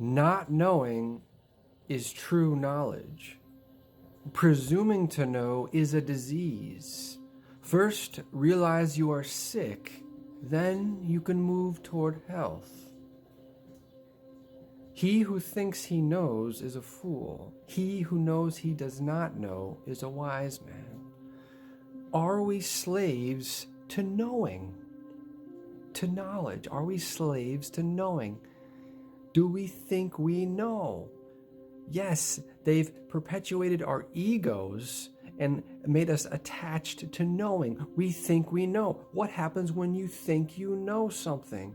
Not knowing is true knowledge. Presuming to know is a disease. First, realize you are sick, then you can move toward health. He who thinks he knows is a fool. He who knows he does not know is a wise man. Are we slaves to knowing? To knowledge? Are we slaves to knowing? Do we think we know? Yes, they've perpetuated our egos and made us attached to knowing. We think we know. What happens when you think you know something?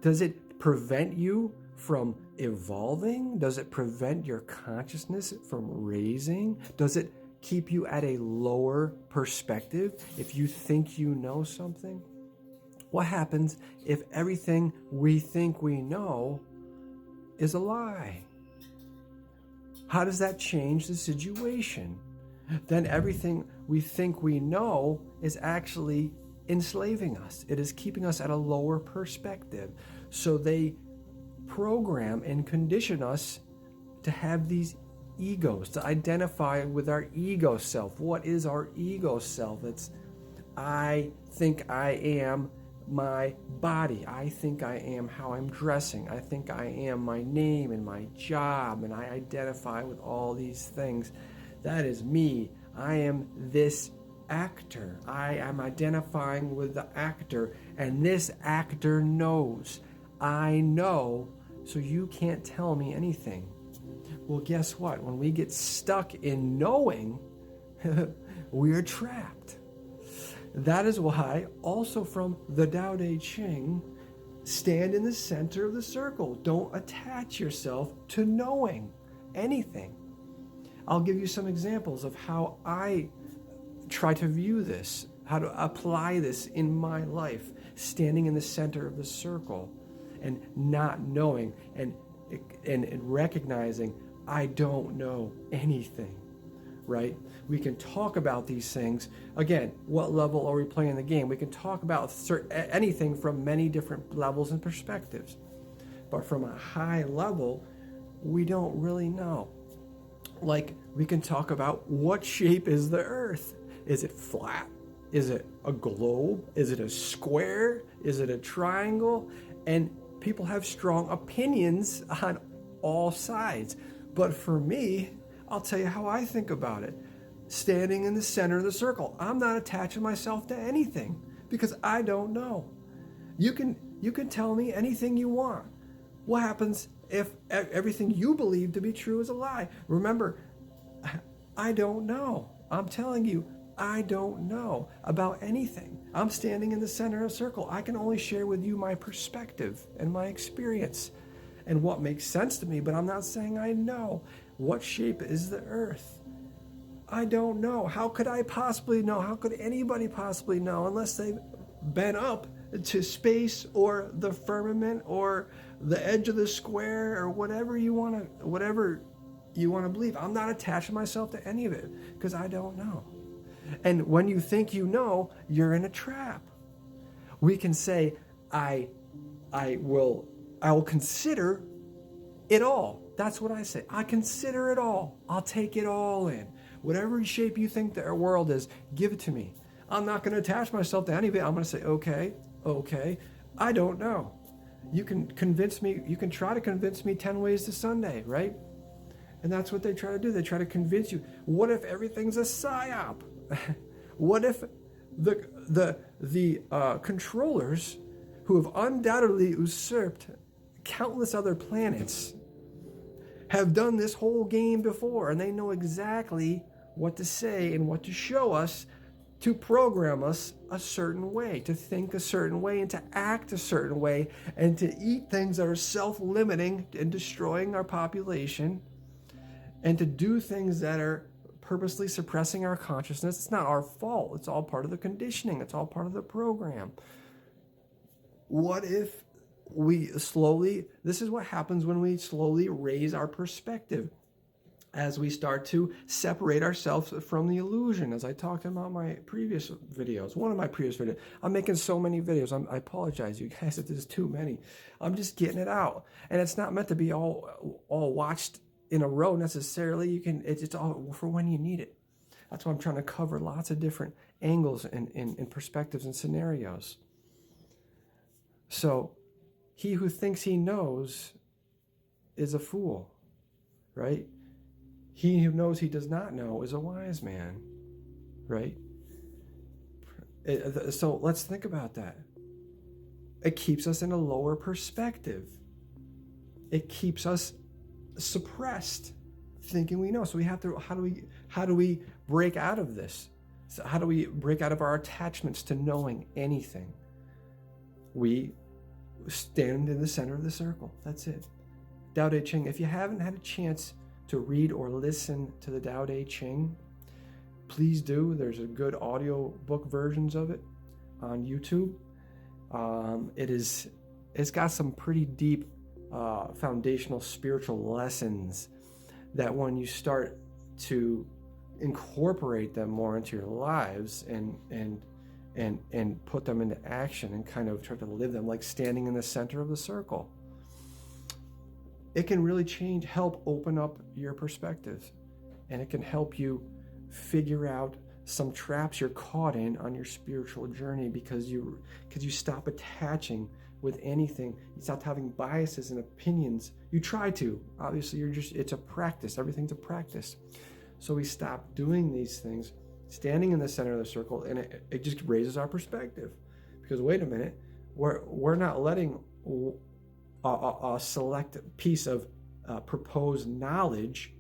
Does it prevent you from evolving? Does it prevent your consciousness from raising? Does it keep you at a lower perspective if you think you know something? What happens if everything we think we know is a lie? How does that change the situation? Then everything we think we know is actually enslaving us. It is keeping us at a lower perspective. So they program and condition us to have these egos, to identify with our ego self. What is our ego self? It's I think I am my body. I think I am how I'm dressing. I think I am my name and my job, and I identify with all these things. That is me. I am this actor. I am identifying with the actor, and this actor knows. I know, so you can't tell me anything. Well, guess what? When we get stuck in knowing, we are trapped. That is why, also from the Tao Te Ching, stand in the center of the circle. Don't attach yourself to knowing anything. I'll give you some examples of how I try to view this, how to apply this in my life, standing in the center of the circle and not knowing and recognizing I don't know anything, right? We can talk about these things. Again, what level are we playing the game? We can talk about anything from many different levels and perspectives. But from a high level, we don't really know. Like, we can talk about what shape is the earth. Is it flat? Is it a globe? Is it a square? Is it a triangle? And people have strong opinions on all sides. But for me, I'll tell you how I think about it. Standing in the center of the circle. I'm not attaching myself to anything because I don't know. You can tell me anything you want. What happens if everything you believe to be true is a lie? Remember, I don't know. I'm telling you, I don't know about anything. I'm standing in the center of the circle. I can only share with you my perspective and my experience and what makes sense to me, but I'm not saying I know. What shape is the earth? I don't know. How could I possibly know? How could anybody possibly know unless they've been up to space or the firmament or the edge of the square or whatever you want to believe? I'm not attaching myself to any of it because I don't know. And when you think you know, you're in a trap. We can say, I will consider it all. That's what I say. I consider it all. I'll take it all in. Whatever shape you think the world is, give it to me. I'm not going to attach myself to any of it. I'm going to say, okay, I don't know. You can convince me, you can try to convince me 10 ways to Sunday, right? And that's what they try to do. They try to convince you. What if everything's a psyop? What if the controllers who have undoubtedly usurped countless other planets have done this whole game before, and they know exactly what to say and what to show us to program us a certain way, to think a certain way and to act a certain way and to eat things that are self-limiting and destroying our population and to do things that are purposely suppressing our consciousness. It's not our fault. It's all part of the conditioning. It's all part of the program. What if this is what happens when we slowly raise our perspective. as we start to separate ourselves from the illusion, as I talked about my previous videos, one of my previous videos. I'm making so many videos. I apologize, you guys, if there's too many. I'm just getting it out. And it's not meant to be all watched in a row necessarily. It's all for when you need it. That's why I'm trying to cover lots of different angles and perspectives and scenarios. So, he who thinks he knows is a fool, right? He who knows he does not know is a wise man, right? So let's think about that. It keeps us in a lower perspective. It keeps us suppressed, thinking we know. So we have to, how do we break out of this? So how do we break out of our attachments to knowing anything? We stand in the center of the circle. That's it. Tao Te Ching. If you haven't had a chance to read or listen to the Tao Te Ching, please do. There's a good audio book versions of it on YouTube. It's got some pretty deep foundational spiritual lessons that when you start to incorporate them more into your lives and put them into action and kind of try to live them, like standing in the center of the circle, it can really help open up your perspective, and it can help you figure out some traps you're caught in on your spiritual journey because you stop attaching with anything. You stop having biases and opinions. You try to. Obviously, it's a practice. Everything's a practice. So we stop doing these things, standing in the center of the circle, and it just raises our perspective. Because wait a minute, we're not letting a select piece of proposed knowledge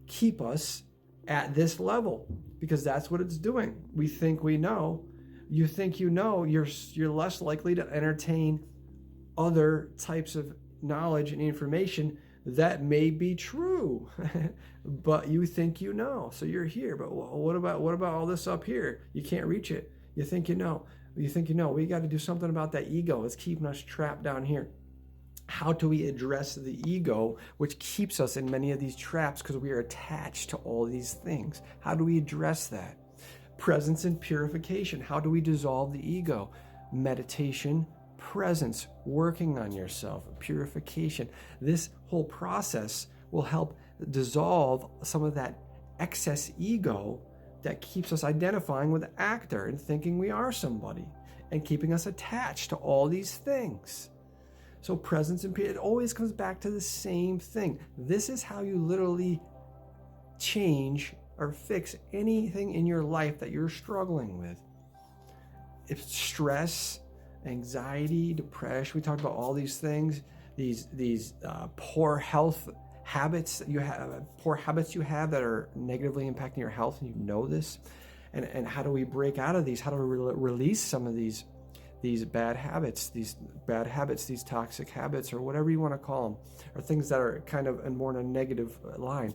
keep us at this level, because that's what it's doing. We think we know. You think you know, you're less likely to entertain other types of knowledge and information that may be true, but you think you know. So you're here, but what about all this up here? You can't reach it. You think you know. We got to do something about that ego. It's keeping us trapped down here. How do we address the ego, which keeps us in many of these traps because we are attached to all these things? How do we address that? Presence and purification. How do we dissolve the ego? Meditation, presence, working on yourself, purification. This whole process will help dissolve some of that excess ego that keeps us identifying with the actor and thinking we are somebody and keeping us attached to all these things. So presence and purity, it always comes back to the same thing. This is how you literally change or fix anything in your life that you're struggling with. If stress, anxiety, depression, we talked about all these things, these poor health habits you have that are negatively impacting your health, and you know this. And how do we break out of these? How do we release some of these bad habits, these toxic habits, or whatever you want to call them, or things that are kind of more in a negative line?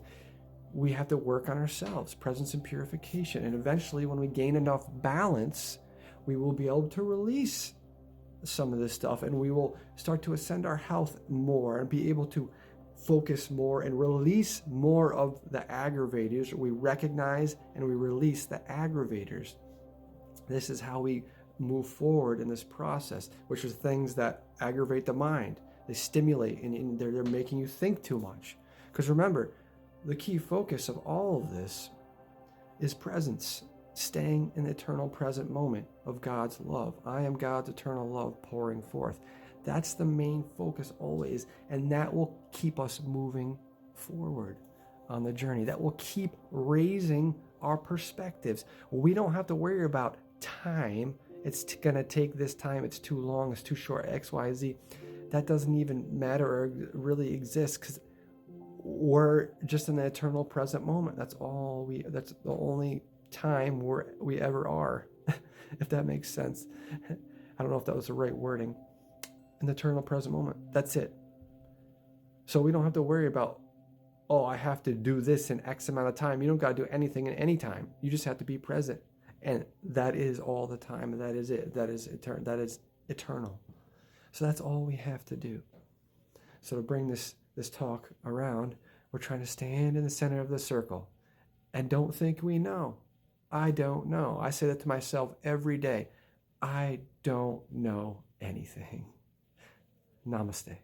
We have to work on ourselves, presence and purification. And eventually, when we gain enough balance, we will be able to release some of this stuff, and we will start to ascend our health more and be able to focus more and release more of the aggravators. We recognize and we release the aggravators. This is how we move forward in this process, which are things that aggravate the mind. They stimulate, and they're making you think too much. Because remember, the key focus of all of this is presence, staying in the eternal present moment of God's love. I am God's eternal love pouring forth. That's the main focus always, and that will keep us moving forward on the journey. That will keep raising our perspectives. We don't have to worry about time. It's going to take this time. It's too long. It's too short. X, Y, Z. That doesn't even matter or really exist, because we're just in the eternal present moment. That's the only time we ever are, if that makes sense. I don't know if that was the right wording. In the eternal present moment. That's it. So we don't have to worry about, I have to do this in X amount of time. You don't got to do anything in any time. You just have to be present. And that is all the time. That is it. That is eternal. So that's all we have to do. So to bring this talk around, We're trying to stand in the center of the circle and don't think we know. I don't know. I say that to myself every day. I don't know anything. Namaste.